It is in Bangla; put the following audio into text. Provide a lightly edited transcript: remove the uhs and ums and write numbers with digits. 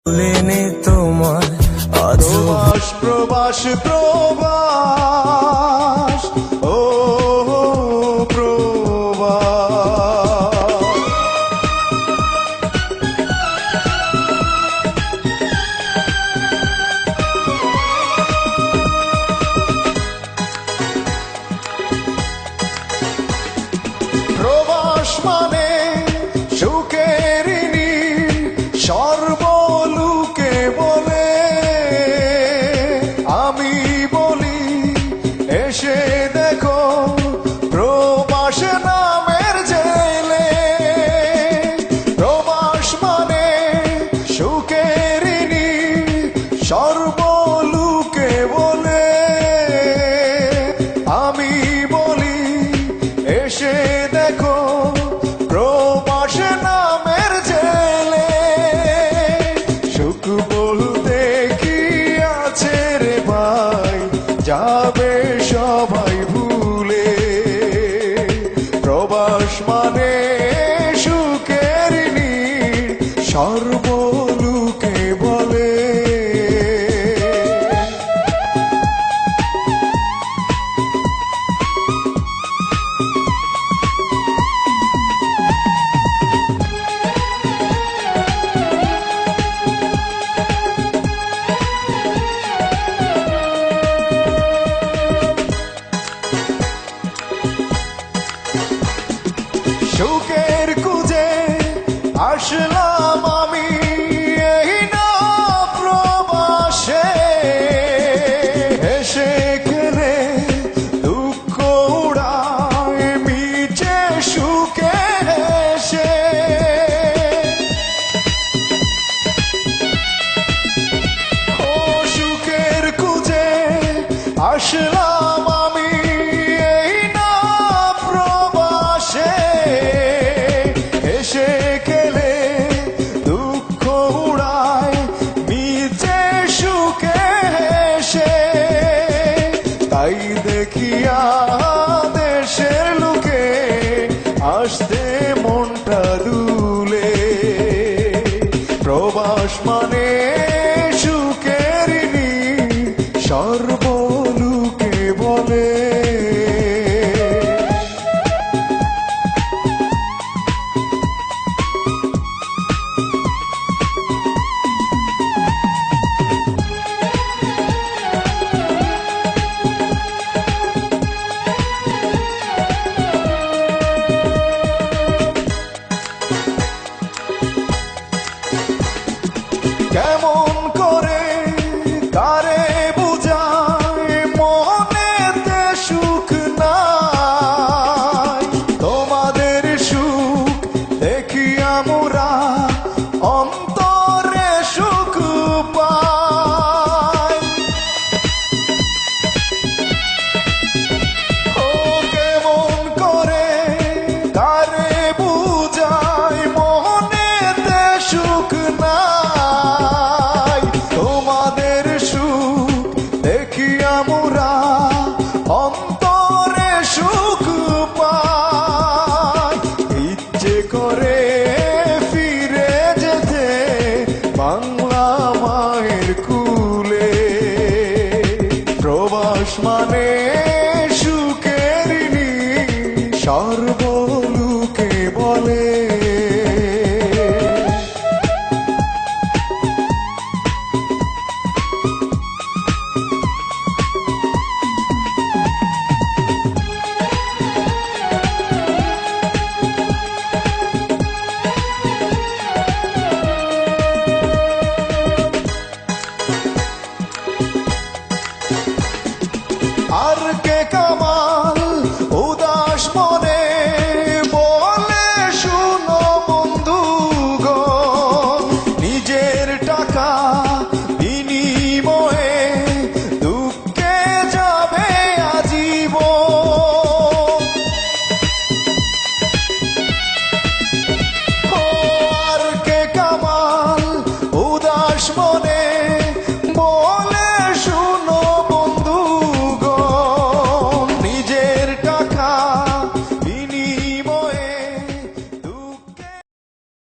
ভুলেনি তোমার প্রবাস প্রবাস প্রবাস ও প্রবাস প্রবাস মানে সুখের সর্বলোকে বলে আমি বলি এসে দেখো প্রবাস নামের জেলে প্রবাস মানে সুখের সর্বলোকে বলে আমি বলি এসে দেখো প্রবাস নামের জেলে সুখ বলতে কি আছে রে ভাই যাবে সবাই ভুলে প্রবাস মানে সুখের সর্বলোকে বলে সুখের খুঁজে আসলাম আমি এই না প্রবাসে এসে খেলে দুঃখ উড়ায় মিছে সুখে হেসে ও সুখের খুঁজে আসলাম আমি এই না প্রবাসে এসে খেলে দুঃখ উড়ায় মিছে সুখে হেসে তাই দেখিয়া দেশের লোকে আসতে মনটা দুলে প্রবাস মানে সুখের সর্বলোকে বলে কেমন